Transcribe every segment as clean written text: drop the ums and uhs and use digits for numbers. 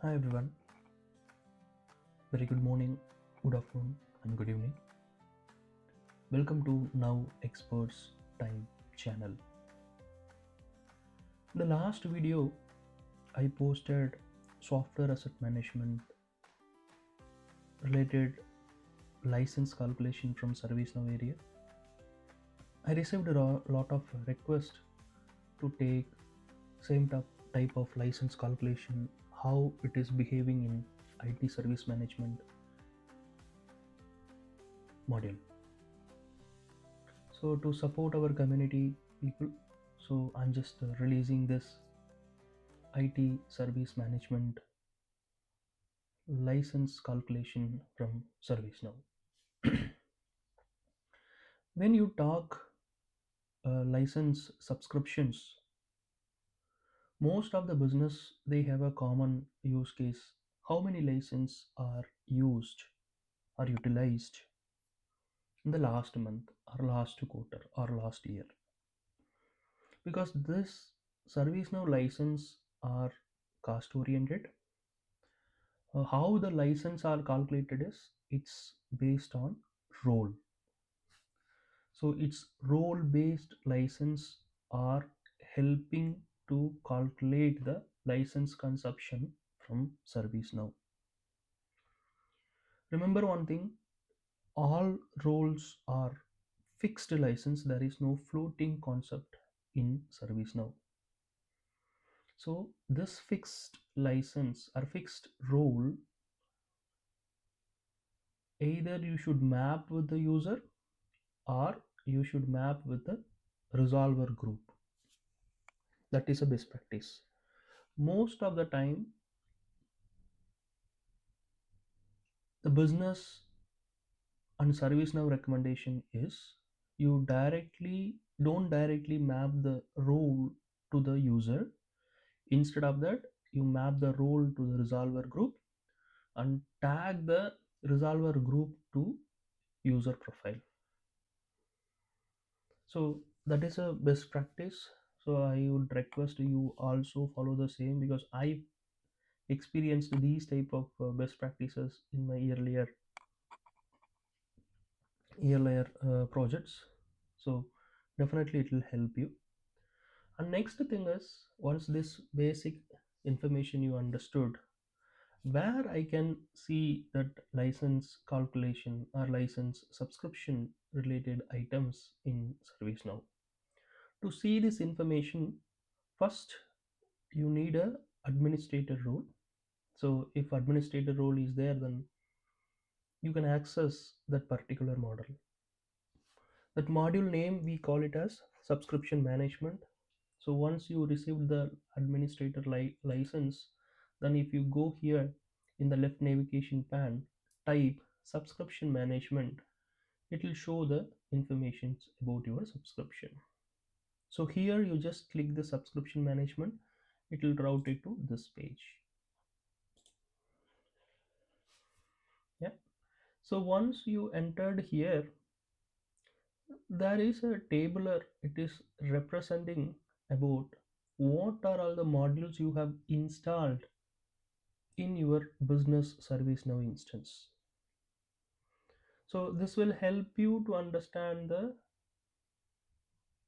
Hi everyone, very good morning, good afternoon, and good evening. Welcome to Now Experts Time channel. The last video I posted software asset management related license calculation from ServiceNow area. I received a lot of requests to take same type of license calculation, how it is behaving in IT service management module. So to support our community people, so I'm just releasing this IT service management license calculation from ServiceNow. When you talk license subscriptions, most of the business they have a common use case. How many license are used or utilized in the last month or last quarter or last year? Because this ServiceNow license are cost oriented. How the license are calculated is it's based on role. So it's role based license are helping to calculate the license consumption from ServiceNow. Remember one thing, all roles are fixed license. There is no floating concept in ServiceNow. So this fixed license or fixed role, either you should map with the user or you should map with the resolver group. That is a best practice. Most of the time the business and service now recommendation is you directly don't directly map the role to the user. Instead of that, you map the role to the resolver group and tag the resolver group to user profile. So that is a best practice. So I would request you also follow the same, because I experienced these type of best practices in my earlier projects. So definitely it will help you. And next thing is, once this basic information you understood, where I can see that license calculation or license subscription related items in ServiceNow. To see this information, first you need a administrator role. So if administrator role is there, then you can access that particular model. That module name we call it as subscription management. So once you receive the administrator license, then if you go here in the left navigation pane, type subscription management, it will show the information about your subscription. So here you just click the subscription management, it will route it to this page. Yeah. So once you entered here, there is a tabular, it is representing about what are all the modules you have installed in your business service now instance. So this will help you to understand the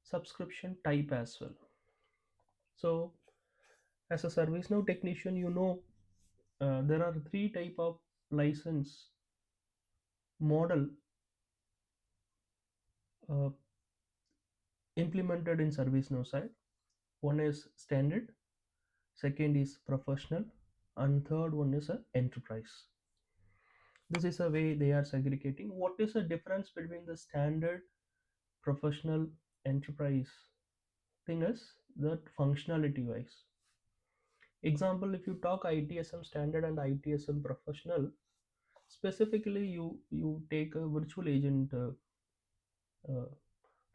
subscription type as well. So as a service now technician, there are three type of license model uh, implemented in service now side. One is standard, second is professional, and third one is a enterprise. This is a way they are segregating. What is the difference between the standard, professional, enterprise? Thing is that functionality wise. Example, if you talk ITSM standard and ITSM professional, specifically you take a virtual agent uh,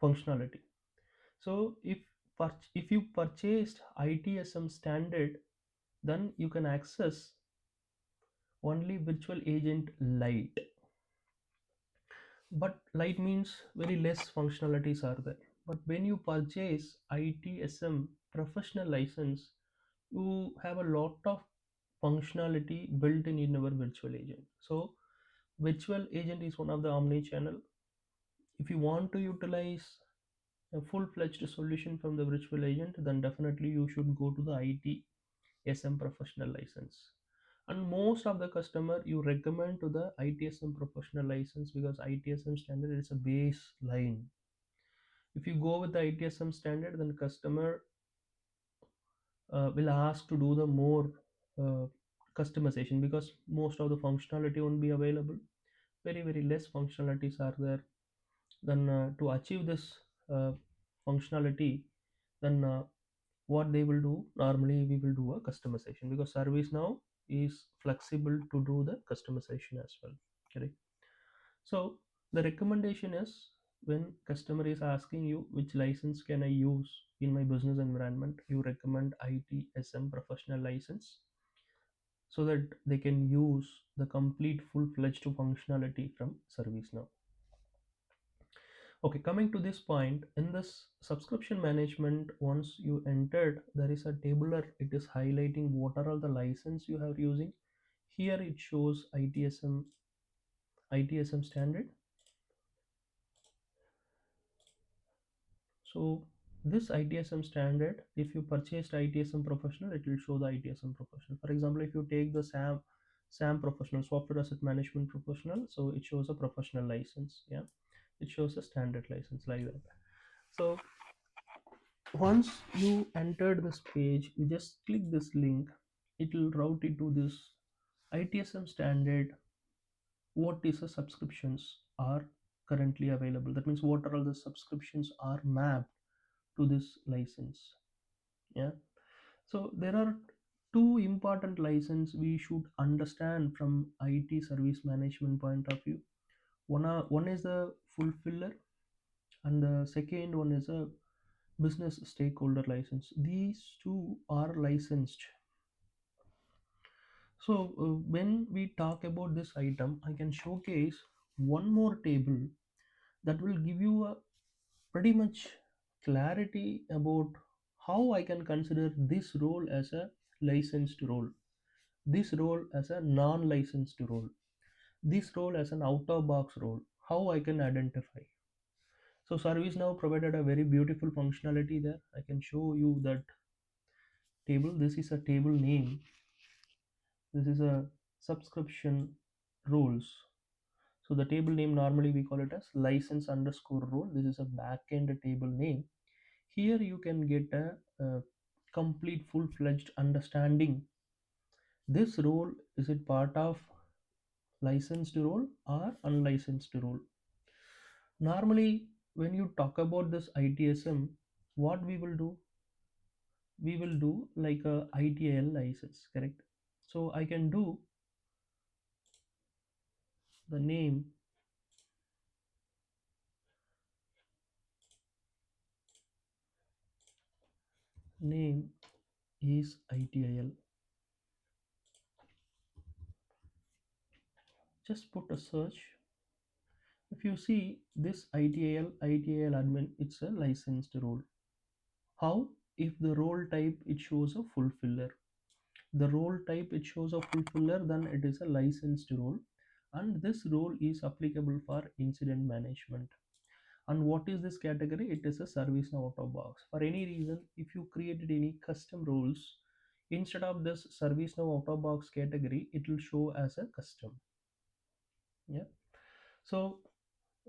functionality. So if you purchased ITSM standard, then you can access only virtual agent lite. But light means very less functionalities are there. But when you purchase ITSM professional license, you have a lot of functionality built in our virtual agent. So virtual agent is one of the omni-channel. If you want to utilize a full-fledged solution from the virtual agent, then definitely you should go to the ITSM professional license. And most of the customer you recommend to the ITSM professional license because ITSM standard is a baseline. If you go with the ITSM standard, then customer will ask to do the more uh, customization because most of the functionality won't be available. Very less functionalities are there. Then to achieve this uh, functionality, then what they will do, normally we will do a customization because service now is flexible to do the customization as well. Correct. So the recommendation is, when customer is asking you which license can I use in my business environment, you recommend ITSM professional license so that they can use the complete full-fledged functionality from ServiceNow. Okay, coming to this point, in this subscription management, once you entered, there is a tabular, it is highlighting what are all the license you are using. Here it shows ITSM standard. So this ITSM standard, if you purchased ITSM professional, it will show the ITSM professional. For example, if you take the SAM professional, software asset management professional, so it shows a professional license. Yeah, it shows a standard license like that. So once you entered this page, you just click this link, it will route it to this ITSM standard. What is the subscriptions are currently available, that means what are all the subscriptions are mapped to this license. Yeah, so there are two important license we should understand from IT service management point of view. One is the fulfiller, and the second one is a business stakeholder license. These two are licensed. So when we talk about this item, I can showcase one more table that will give you a pretty much clarity about how I can consider this role as a licensed role, this role as a non-licensed role, this role as an out of box role, how I can identify. So ServiceNow provided a very beautiful functionality there. I can show you that table. This is a table name. This is a subscription roles. So the table name, normally we call it as license underscore role. This is a backend table name. Here you can get a complete full-fledged understanding. This role, is it part of licensed role or unlicensed role? Normally, when you talk about this ITSM, what we will do? We will do like a ITIL license, correct? So I can do the name is ITIL. Just put a search. If you see this ITIL admin, it's a licensed role. How? If the role type it shows a fulfiller, the role type it shows a fulfiller, then it is a licensed role, and this role is applicable for incident management. And what is this category? It is a service now out of box. For any reason, if you created any custom roles, instead of this service now out of box category, it will show as a custom. Yeah, so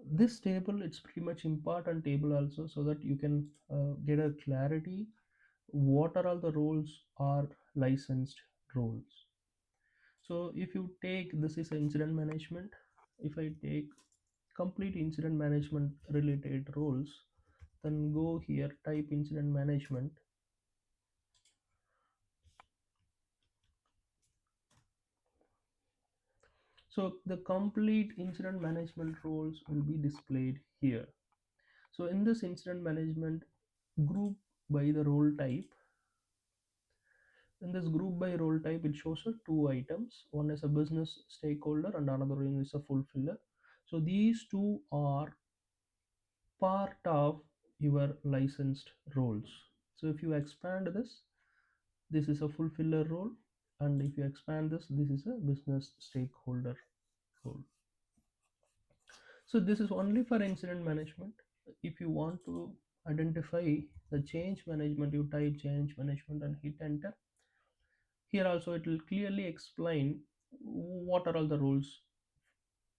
this table, it's pretty much important table also, so that you can get a clarity what are all the roles are licensed roles. So if you take, this is incident management, if I take complete incident management related roles, then go here, type incident management. So the complete incident management roles will be displayed here. So in this incident management, group by the role type. In this group by role type, it shows two items. One is a business stakeholder and another one is a fulfiller. So these two are part of your licensed roles. So if you expand this, this is a fulfiller role, And if you expand this, this is a business stakeholder role. So this is only for incident management. If you want to identify the change management, you type change management and hit enter. Here also it will clearly explain what are all the roles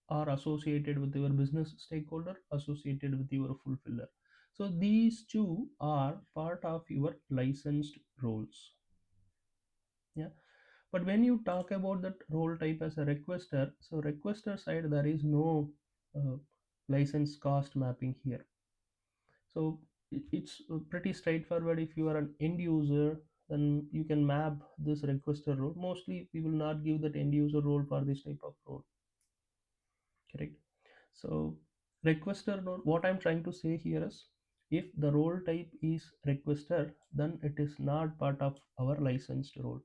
are associated with your business stakeholder, associated with your fulfiller. So these two are part of your licensed roles. Yeah. But when you talk about that role type as a requester, so requester side there is no uh, license cost mapping here. So it's pretty straightforward. If you are an end user, then you can map this requester role. Mostly we will not give that end user role for this type of role, correct? So requester role, what I'm trying to say here is, if the role type is requester, then it is not part of our licensed role.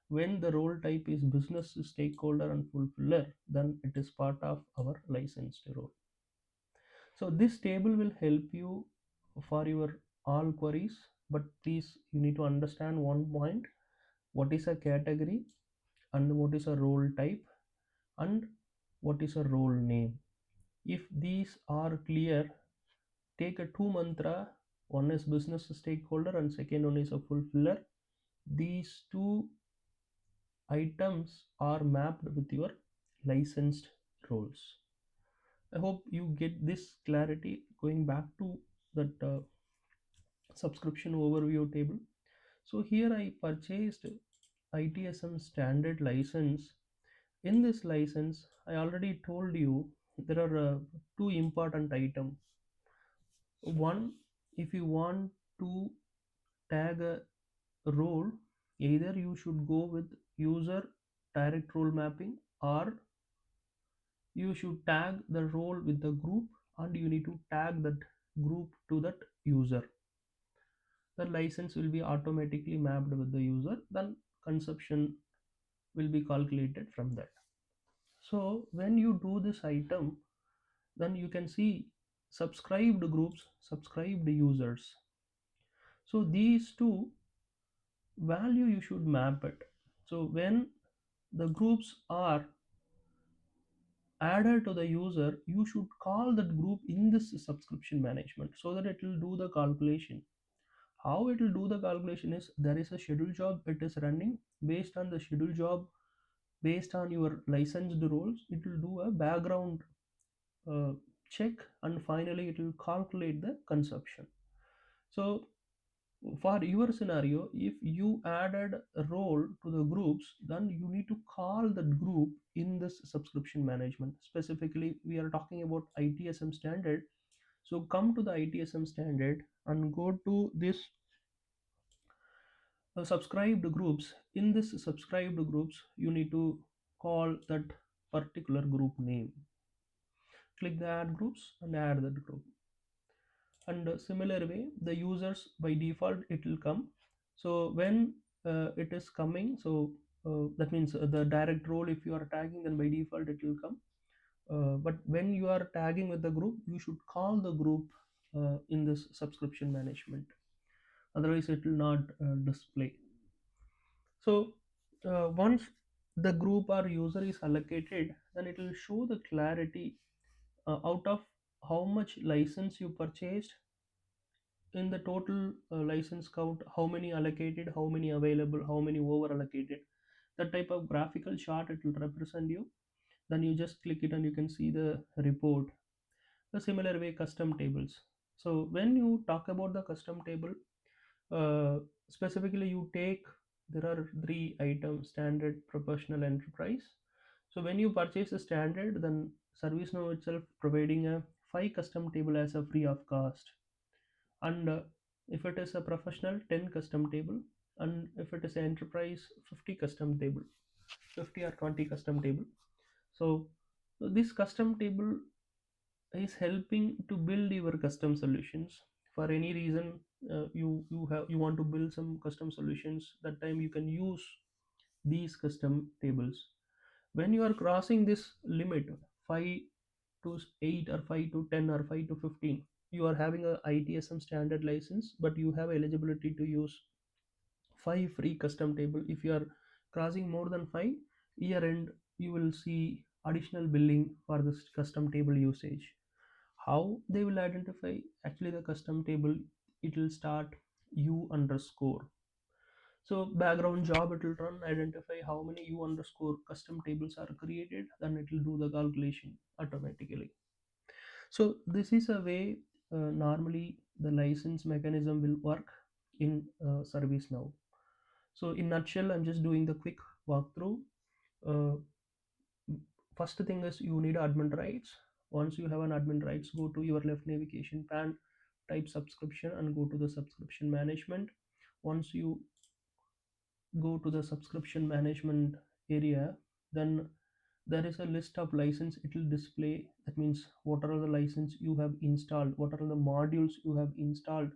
When the role type is business stakeholder and fulfiller, then it is part of our licensed role. So this table will help you for your all queries, but please you need to understand one point: what is a category, and what is a role type, and what is a role name. If these are clear, take a two mantra. One is business stakeholder and second one is a fulfiller. These two items are mapped with your licensed roles. I hope you get this clarity. Going back to that subscription overview table. So here I purchased ITSM standard license. In this license, I already told you there are two important items. One, if you want to tag a role, either you should go with user direct role mapping, or you should tag the role with the group, and you need to tag that group to that user. The license will be automatically mapped with the user, then consumption will be calculated from that. So when you do this item, then you can see subscribed groups, subscribed users. So these two value you should map it. So when the groups are added to the user, you should call that group in this subscription management so that it will do the calculation. How it will do the calculation is, there is a schedule job it is running. Based on the schedule job, based on your licensed roles, it will do a background uh, check, and finally it will calculate the consumption. So for your scenario, if you added a role to the groups, then you need to call that group in this subscription management. Specifically we are talking about ITSM standard. So come to the ITSM standard and go to this subscribed groups. In this subscribed groups, you need to call that particular group name. Click the add groups and add that group. And similar way, the users by default it will come. So when it is coming, so that means the direct role, if you are tagging, then by default it will come. But when you are tagging with the group, you should call the group in this subscription management, otherwise it will not display. So once the group or user is allocated, then it will show the clarity out of how much license you purchased. In the total license count, how many allocated, how many available, how many over allocated. That type of graphical chart it will represent you. Then you just click it and you can see the report. The similar way, custom tables. So when you talk about the custom table, uh, specifically you take, there are three items: standard, professional, enterprise. So when you purchase a standard, then ServiceNow itself providing a 5 custom table as a free of cost. And if it is a professional, 10 custom table. And if it is an enterprise, 50 custom table, 50 or 20 custom table. So this custom table is helping to build your custom solutions. For any reason, you want to build some custom solutions, that time you can use these custom tables. When you are crossing this limit, 5 to 8 or 5 to 10 or 5 to 15, you are having a ITSM standard license, but you have eligibility to use 5 free custom table. If you are Crossing more than 5, year end you will see additional billing for this custom table usage. How they will identify? Actually, the custom table, it will start u underscore. So background job, it will run, identify how many u underscore custom tables are created, then it will do the calculation automatically. So this is a way normally the license mechanism will work in ServiceNow. So in nutshell, I'm just doing the quick walkthrough. Uh, First thing is you need admin rights. Once you have an admin rights, go to your left navigation pan, type subscription and go to the subscription management. Once you go to the subscription management area, then there is a list of license it will display. That means what are the license you have installed, what are the modules you have installed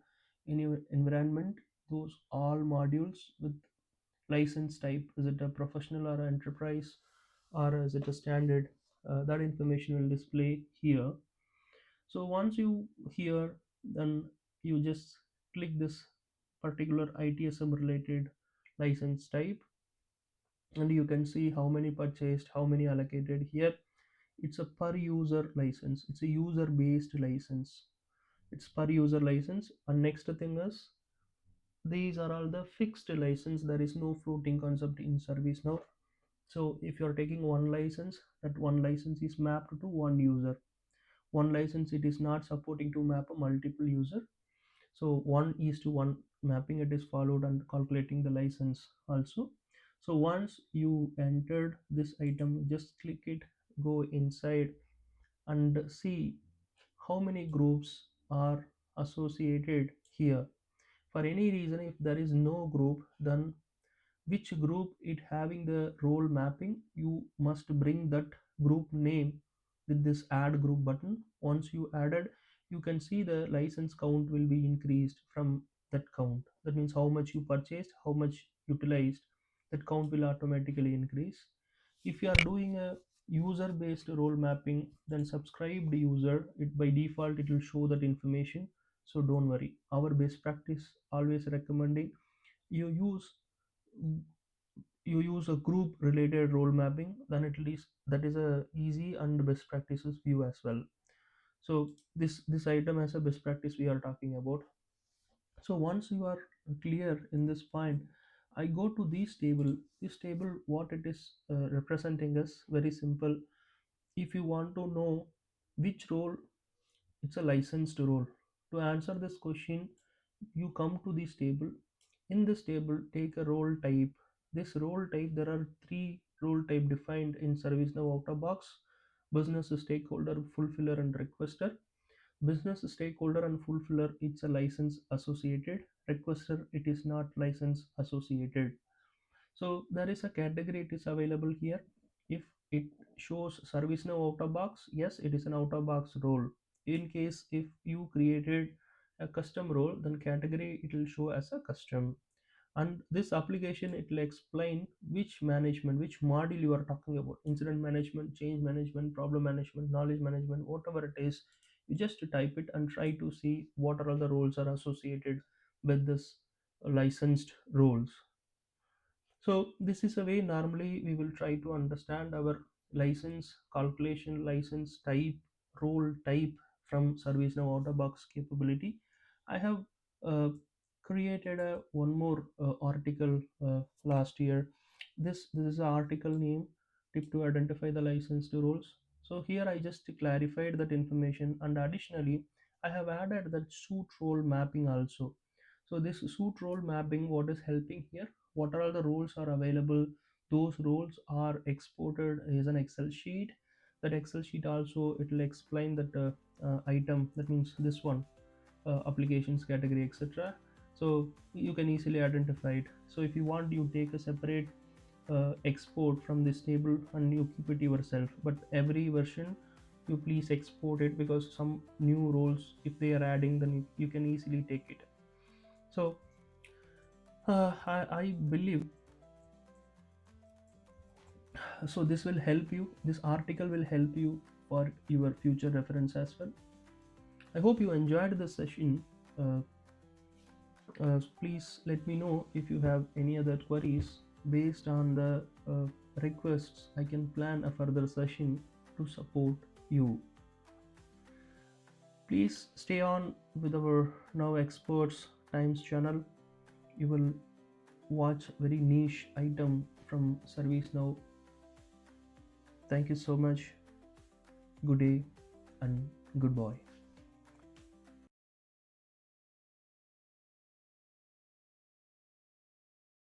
in your environment. Those all modules with license type, is it a professional or enterprise, or is it a standard, that information will display here. So once you here, then you just click this particular ITSM related license type, and you can see how many purchased, how many allocated here. It's a per user license, it's a user based license, it's per user license. And next thing is, these are all the fixed license, there is no floating concept in service now. So if you're taking one license, that one license is mapped to one user. One license, it is not supporting to map a multiple user. So 1:1 mapping it is followed and calculating the license also. So once you entered this item, just click it, go inside and see how many groups are associated here. For any reason, if there is no group, then which group it having the role mapping, you must bring that group name with this add group button. Once you added, you can see the license count will be increased from that count. That means how much you purchased, how much utilized, that count will automatically increase. If you are doing a user based role mapping, then subscribed user, it by default it will show that information. So don't worry, our best practice always recommending you use a group related role mapping, then at least that is a easy and best practices view as well. So this item as a best practice we are talking about. So once you are clear in this point, I go to this table, what it is representing is very simple. If you want to know which role, it's a licensed role. To answer this question, you come to this table. In this table, take a role type. This role type, there are three role type defined in ServiceNow out of box: business stakeholder, fulfiller, and requester. Business stakeholder and fulfiller, it's a license associated. Requester, it is not license associated. So there is a category, it is available here. If it shows ServiceNow out of box, yes, it is an out of box role. In case if you created a custom role, then category it will show as a custom. And this application, it will explain which management, which module you are talking about: incident management, change management, problem management, knowledge management, whatever it is. You just type it and try to see what are all the roles are associated with this licensed roles. So this is a way normally we will try to understand our license calculation, license type, role type from ServiceNow out of box capability. I have uh, created a one more article last year. This is an article name, tip to identify the licensed roles. So here I just clarified that information, and additionally I have added that suit role mapping also. So this suit role mapping, what is helping here, what are all the roles are available, those roles are exported as an Excel sheet. That Excel sheet also, it will explain that item, that means this one, applications category, etc. So you can easily identify it. So if you want, you take a separate export from this table and you keep it yourself, but every version you please export it, because some new roles if they are adding, then you can easily take it. So I believe, so this will help you, this article will help you for your future reference as well. I hope you enjoyed the session. uh, Please let me know if you have any other queries. based on the requests, I can plan a further session to support you. Please stay on with our Now Experts Times channel. You will watch very niche item from ServiceNow. Thank you so much. Good day and goodbye.